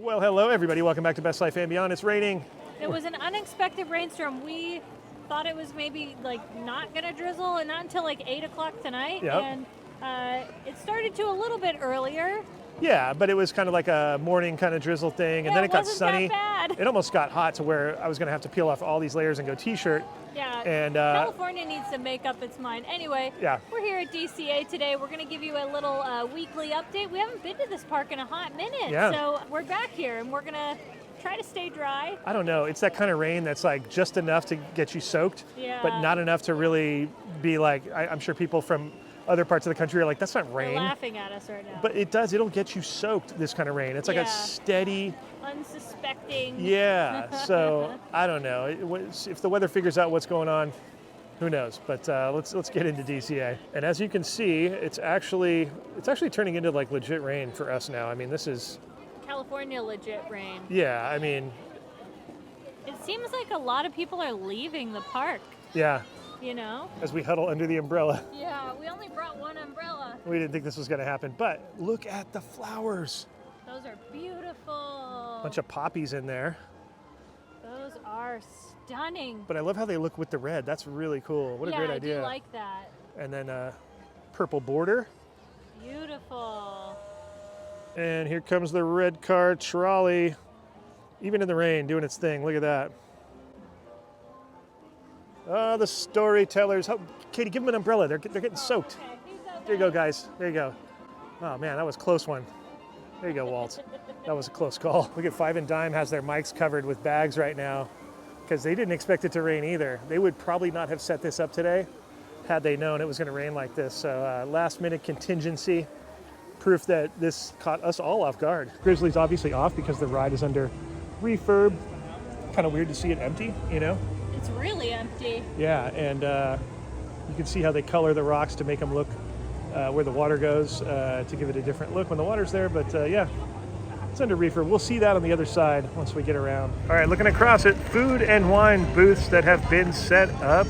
Well, hello everybody. Welcome back to Best Life and Beyond. It's raining. It was an unexpected rainstorm. We thought it was maybe like not gonna drizzle, and not until like 8 o'clock tonight. Yep. And it started to a little bit earlier. Yeah, but it was kind of like a morning kind of drizzle thing, and then it got wasn't sunny. that bad. It almost got hot to where I was going to have to peel off all these layers and go t-shirt. Yeah. And California needs to make up its mind. Anyway, yeah. We're here at DCA today. We're going to give you a little weekly update. We haven't been to this park in a hot minute, Yeah. so we're back here, and we're going to try to stay dry. I don't know. It's that kind of rain that's like just enough to get you soaked, Yeah. but not enough to really be like, I'm sure people from other parts of the country are like, that's not rain. They're laughing at us right now. But it'll get you soaked, this kind of rain. It's like Yeah. a steady. Unsuspecting. Yeah, so I don't know. If the weather figures out what's going on, who knows? But let's get into DCA. And as you can see, it's actually turning into like legit rain for us now. I mean, this is California legit rain. yeah. I mean, It seems like a lot of people are leaving the park, yeah. you know? As we huddle under the umbrella, Yeah, we only brought one umbrella. we didn't think this was going to happen. But look at the flowers. Those are beautiful. Bunch of poppies in there. Those are stunning. But I love how they look with the red. That's really cool. What a great idea. I do like that. And then purple border. Beautiful. And here comes the red car trolley, even in the rain, doing its thing. Look at that. Oh, the storytellers. Oh, Katie, give them an umbrella. They're getting soaked. Okay, There you go, guys. There you go. Oh, man, that was a close one. There you go, Walt. That was a close call. Look at Five and Dime has their mics covered with bags right now because they didn't expect it to rain either. They would probably not have set this up today had they known it was going to rain like this. So last minute contingency, proof that this caught us all off guard. Grizzly's obviously off because the ride is under refurb. Kind of weird to see it empty, you know? It's really empty. Yeah, and you can see how they color the rocks to make them look where the water goes to give it a different look when the water's there. But yeah, it's under refurb. We'll see that on the other side once we get around. All right, looking across at food and wine booths that have been set up.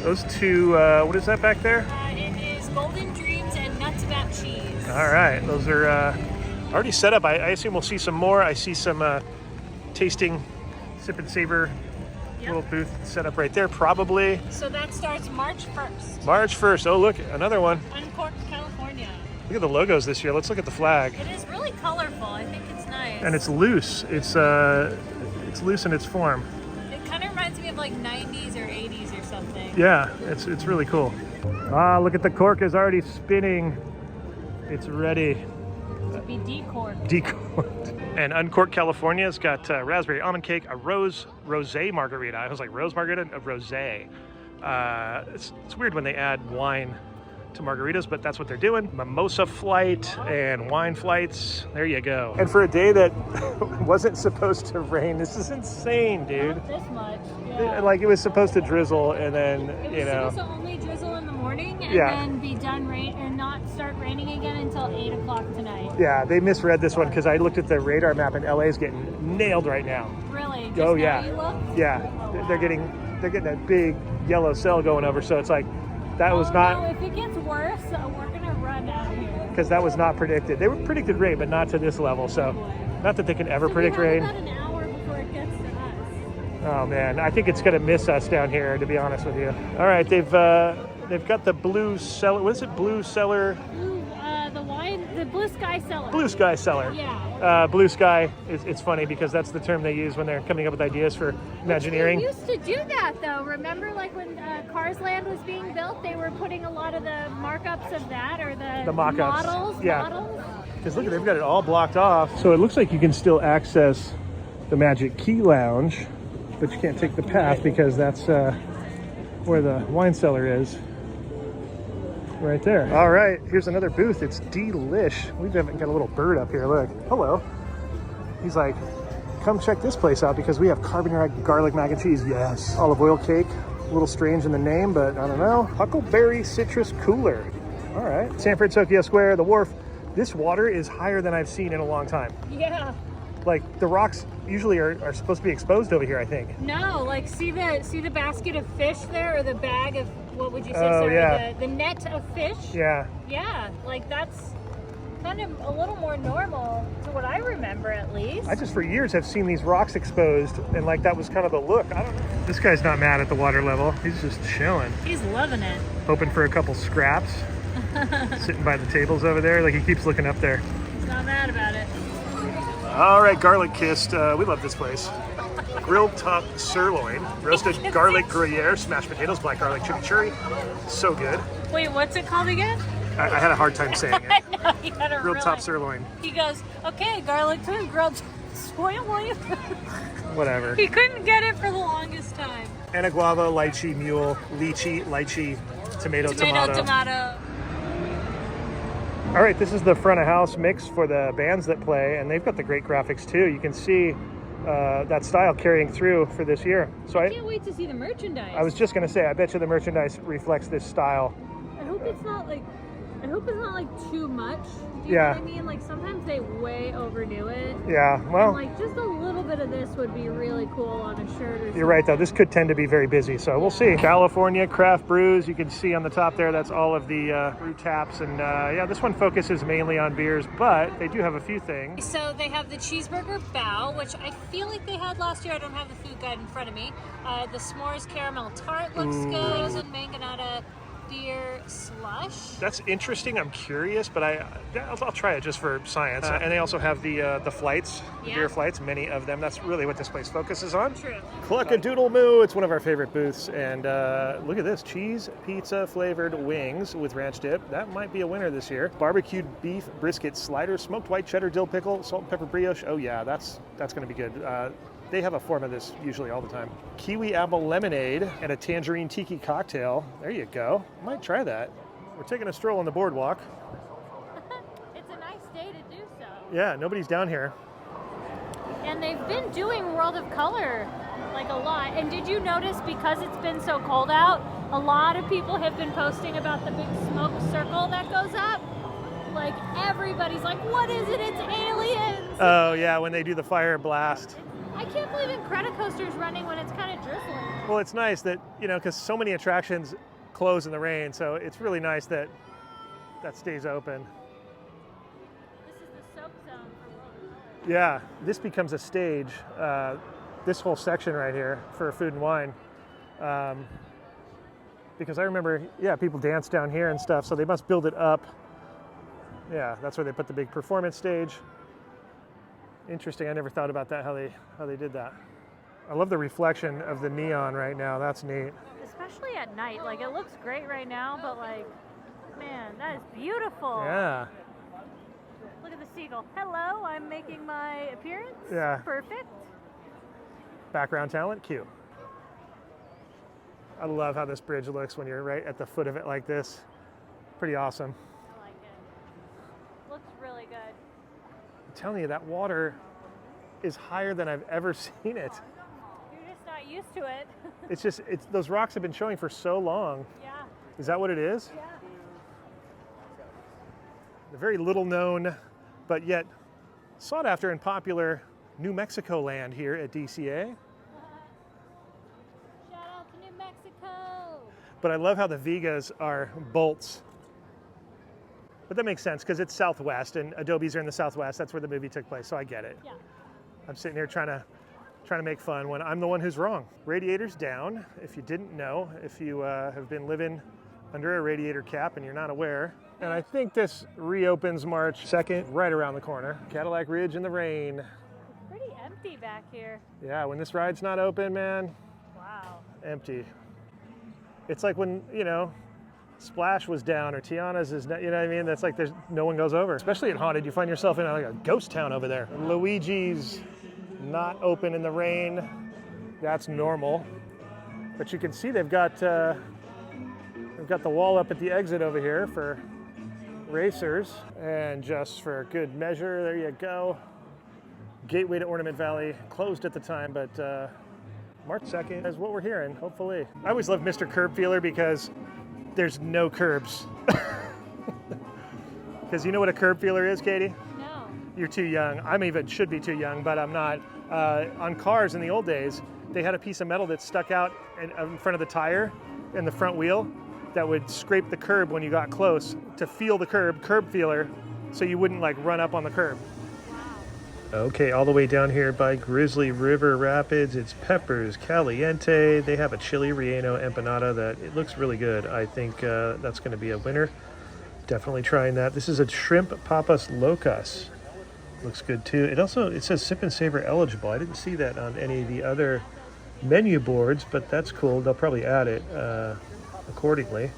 Those two, what is that back there? It is Golden Dreams and Nuts About Cheese. All right, those are already set up. I assume we'll see some more. I see some tasting, sip and savor little booth set up right there, probably. So that starts March 1st. March 1st. Oh, look, another one. Uncorked California. Look at the logos this year. Let's look at the flag. It is really colorful. I think it's nice. And it's loose. It's loose in its form. It kind of reminds me of like 90s or 80s or something. Yeah, it's really cool. Ah, look at the cork is already spinning. It's ready. To be decorked. Decorked. And Uncorked California's got raspberry almond cake, a rosé margarita. I was like, rose margarita? A rosé. It's weird when they add wine to margaritas, but that's what they're doing. Mimosa flight and wine flights. There you go. And for a day that wasn't supposed to rain, this is insane, dude. Not this much. Yeah. Like it was supposed to drizzle and then, It was you know. supposed to only drizzle in the morning and Yeah. then be done rain and not start raining again until 8 o'clock tonight. Yeah, they misread this one because I looked at the radar map and LA is getting nailed right now. Really? Just Oh now yeah. you look? Yeah, they're getting that big yellow cell going over, so it's like that was Oh, not. no, if it gets worse, we're gonna run out here. Because that was not predicted. They were predicted rain, but not to this level. So, not that they can ever predict we have rain. about an hour before it gets to us. Oh man, I think it's gonna miss us down here, to be honest with you. All right, they've got the blue cellar. What is it? Blue cellar. The blue sky cellar. Blue sky cellar. Yeah. Blue sky. It's funny because that's the term they use when they're coming up with ideas for Imagineering. They used to do that though. Remember, like when Cars Land was being built, they were putting a lot of the markups of that, or the mock-ups. models. Yeah. Models. Because look, they've got it all blocked off. So it looks like you can still access the Magic Key Lounge, but you can't take the path because that's where the wine cellar is. Right there. All right, here's another booth. It's Delish. We've got a little bird up here. Look. Hello. He's like, come check this place out because we have carbonara garlic mac and cheese. Yes. Olive oil cake. A little strange in the name, but I don't know. Huckleberry citrus cooler. All right. San Francisco Square, the wharf. This water is higher than I've seen in a long time. Yeah. Like the rocks usually are supposed to be exposed over here, I think. No, like see the basket of fish there, or the bag of, what would you say? Oh, Sorry, yeah. the net of fish. Yeah. Yeah, like that's kind of a little more normal to what I remember, at least. I just for years have seen these rocks exposed, and like that was kind of the look. I don't know. This guy's not mad at the water level. He's just chilling. He's loving it. Hoping for a couple scraps. Sitting by the tables over there, like he keeps looking up there. He's not mad about it. All right, Garlic Kissed. We love this place. Grilled top sirloin, roasted garlic gruyere, smashed potatoes, black garlic chimichurri. So good. Wait, what's it called again? I had a hard time saying it. I know, you had a Grilled top sirloin. He goes, okay, garlic twin, grilled sirloin. Whatever. He couldn't get it for the longest time. And a guava, lychee, mule, lychee, tomato. Tomato. All right, this is the front of house mix for the bands that play, and they've got the great graphics too. You can see that style carrying through for this year. So I can't wait to see the merchandise. I was just gonna say, I bet you the merchandise reflects this style. I hope it's not like too much. Do you know what I mean? Like sometimes they way overdo it. Yeah, well. And like just a little bit of this would be really cool on a shirt or something. You're right though, this could tend to be very busy, so we'll see. California craft brews, you can see on the top there, that's all of the brew taps. And yeah, this one focuses mainly on beers, but they do have a few things. So they have the cheeseburger bao, which I feel like they had last year. I don't have the food guide in front of me. The s'mores caramel tart looks good, and mangonada beer slush. That's interesting. I'm curious, but I'll try it just for science. And they also have the flights, the beer flights, many of them. That's really what this place focuses on. True. Cluck-a-doodle-moo. It's one of our favorite booths. And look at this, cheese pizza flavored wings with ranch dip. That might be a winner this year. Barbecued beef brisket sliders, smoked white cheddar dill pickle, salt and pepper brioche. Oh yeah, that's going to be good. They have a form of this usually all the time. Kiwi apple lemonade and a tangerine tiki cocktail. There you go. Might try that. We're taking a stroll on the boardwalk. It's a nice day to do so. Yeah, nobody's down here. And they've been doing World of Color like a lot. And did you notice, because it's been so cold out, a lot of people have been posting about the big smoke circle that goes up? Like everybody's like, what is it? It's aliens. Oh yeah, when they do the fire blast. I can't believe Incredicoaster's running when it's kind of drizzling. Well, it's nice that, because so many attractions close in the rain, so it's really nice that that stays open. This is the soap zone for World of Color. Yeah, this becomes a stage, this whole section right here for food and wine. Because I remember, people dance down here and stuff, so they must build it up. Yeah, that's where they put the big performance stage. Interesting. I never thought about that, how they did that. I love the reflection of the neon right now. That's neat. Especially at night. Like, it looks great right now, but like, man, that is beautiful. Yeah. Look at the seagull. Hello, I'm making my appearance. Yeah. Perfect. Background talent, cute. I love how this bridge looks when you're right at the foot of it like this. Pretty awesome. I like it. Looks really good. I'm telling you, that water is higher than I've ever seen it. You're just not used to it. It's those rocks have been showing for so long. Yeah. Is that what it is? Yeah. The very little known, but yet sought after and popular New Mexico land here at DCA. Shout out to New Mexico. But I love how the Vigas are bolts. But that makes sense because it's Southwest and Adobes are in the Southwest. That's where the movie took place, so I get it. Yeah. I'm sitting here trying to make fun when I'm the one who's wrong. Radiator's down. If you didn't know, if you have been living under a radiator cap and you're not aware. And I think this reopens March 2nd, right around the corner. Cadillac Ridge in the rain. It's pretty empty back here. Yeah, when this ride's not open, man, Wow. empty. It's like when, Splash was down or Tiana's is, you know what I mean? That's like there's no one goes over. Especially at Haunted, you find yourself in like a ghost town over there. Luigi's not open in the rain. That's normal. But you can see they've got the wall up at the exit over here for racers. And just for good measure, there you go. Gateway to Ornament Valley, closed at the time, but March 2nd is what we're hearing, hopefully. I always love Mr. Curb Feeler because there's no curbs. Because you know what a curb feeler is, Katie? No. You're too young. Should be too young, but I'm not. On cars in the old days, they had a piece of metal that stuck out in front of the tire and the front wheel that would scrape the curb when you got close to feel the curb feeler. so you wouldn't like run up on the curb. Okay, all the way down here by Grizzly River Rapids, it's Peppers Caliente. They have a chili relleno empanada that it looks really good. I think that's going to be a winner. Definitely trying that. This is a shrimp papas locas. Looks good too. It says sip and savor eligible. I didn't see that on any of the other menu boards, but that's cool. They'll probably add it accordingly.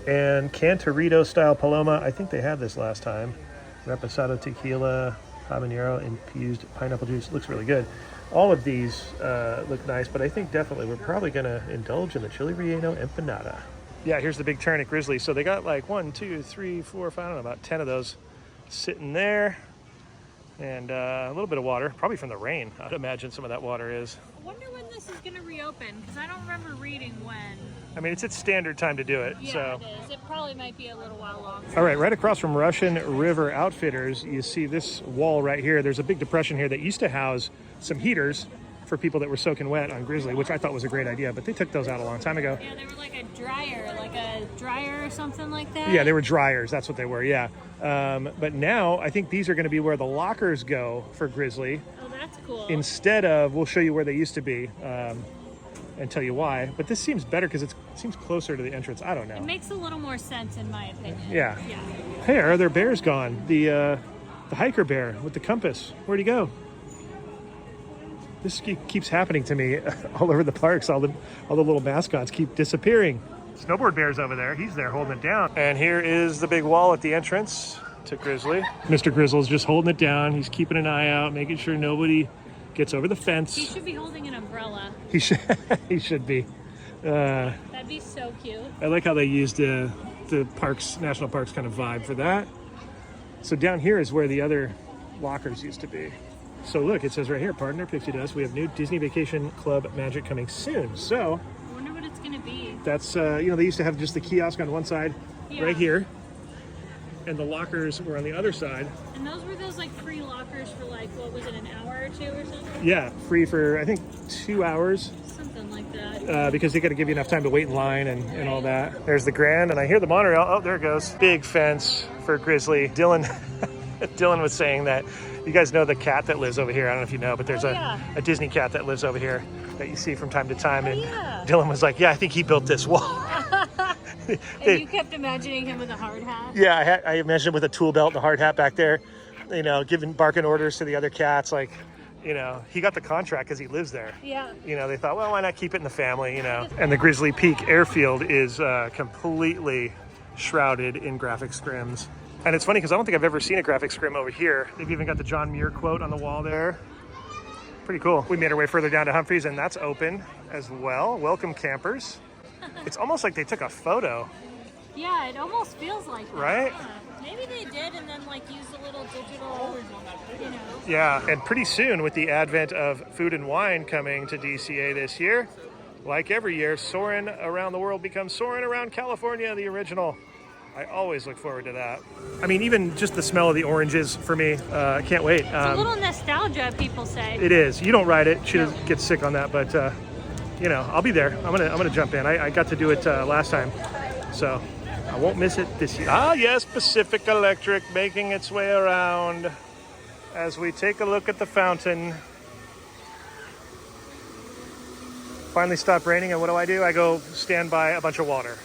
And Cantarito style Paloma. I think they had this last time. Reposado tequila, habanero infused pineapple juice. Looks really good. All of these look nice, but I think definitely we're probably going to indulge in the chili relleno empanada. Yeah, here's the big turn at Grizzly. So they got like 1, 2, 3, 4, 5, I don't know, about 10 of those sitting there. And a little bit of water, probably from the rain. I'd imagine some of that water is. I wonder when this is going to reopen, because I don't remember reading when. I mean, it's its standard time to do it. Yeah, so. it is. It probably might be a little while longer. All right, right across from Russian River Outfitters, you see this wall right here. There's a big depression here that used to house some heaters for people that were soaking wet on Grizzly, which I thought was a great idea, but they took those out a long time ago. Yeah, they were like a dryer or something like that. Yeah, they were dryers. That's what they were, yeah. But now I think these are going to be where the lockers go for Grizzly. Oh, that's cool. Instead of, we'll show you where they used to be and tell you why. But this seems better because it seems closer to the entrance. I don't know. It makes a little more sense in my opinion. Yeah. Hey, are their bears gone? The hiker bear with the compass. Where'd he go? This keeps happening to me all over the parks. All the little mascots keep disappearing. Snowboard bear's over there. He's there holding it down. And here is the big wall at the entrance to Grizzly. Mr. Grizzle's just holding it down. He's keeping an eye out, making sure nobody gets over the fence. He should be holding an umbrella. He should. He should be. That'd be so cute. I like how they used the parks, national parks kind of vibe for that. So down here is where the other lockers used to be. So look, it says right here, partner Pixie Dust, we have new Disney Vacation Club magic coming soon. So I wonder what it's going to be. That's, they used to have just the kiosk on one side, right here. And the lockers were on the other side. And those were those like free lockers for like, what was it, an hour or two or something? Yeah, free for, I think, 2 hours. Something like that. Because they got to give you enough time to wait in line and all that. There's the Grand, and I hear the monorail. Oh, there it goes. Big fence for Grizzly. Dylan was saying that, you guys know the cat that lives over here. I don't know if you know, but there's a Disney cat that lives over here that you see from time to time. And Dylan was like, yeah, I think he built this wall. And you kept imagining him with a hard hat? Yeah, I imagined him with a tool belt and a hard hat back there, barking orders to the other cats. Like, he got the contract because he lives there. Yeah. They thought, well, why not keep it in the family, And the Grizzly Peak airfield is completely shrouded in graphic scrims. And it's funny because I don't think I've ever seen a graphic scrim over here. They've even got the John Muir quote on the wall there. Pretty cool. We made our way further down to Humphreys, and that's open as well. Welcome, campers. It's almost like they took a photo. Yeah, it almost feels like that. Right? Yeah. Maybe they did and then like used a little digital, Yeah, and pretty soon with the advent of Food and Wine coming to DCA this year, like every year, Soarin' Around the World becomes Soarin' Around California, the original. I always look forward to that. I mean, even just the smell of the oranges for me, I can't wait. It's a little nostalgia, people say. It is. You don't ride it. She doesn't get sick on that, but I'll be there. I'm gonna jump in. I got to do it last time, so I won't miss it this year. Ah, yes, Pacific Electric making its way around as we take a look at the fountain. Finally stopped raining, and what do? I go stand by a bunch of water.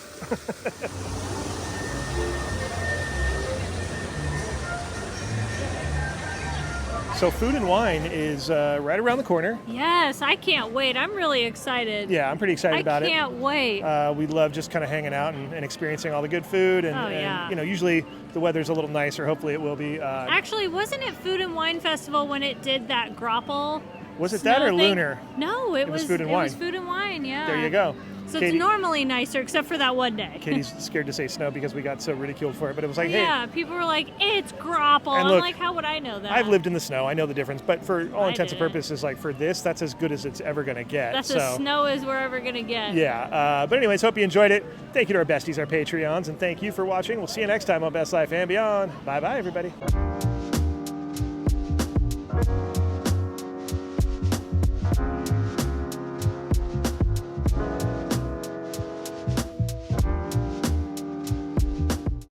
So Food and Wine is right around the corner. Yes, I can't wait. I'm really excited. Yeah, I'm pretty excited about it. I can't wait. We love just kind of hanging out and experiencing all the good food. And usually the weather's a little nicer. Hopefully it will be. Actually, wasn't it Food and Wine Festival when it did that grapple? Was it that or thing? Lunar? No, it was Food and Wine. It was Food and Wine, yeah. There you go. So Katie, it's normally nicer, except for that one day. Katie's scared to say snow because we got so ridiculed for it, but it was like, yeah, people were like, it's grapple. And look, I'm like, how would I know that? I've lived in the snow. I know the difference, but for all intents and purposes, like for this, that's as good as it's ever going to get. That's as snow as we're ever going to get. Yeah, but anyways, hope you enjoyed it. Thank you to our besties, our Patreons, and thank you for watching. We'll see you next time on Best Life and Beyond. Bye-bye, everybody.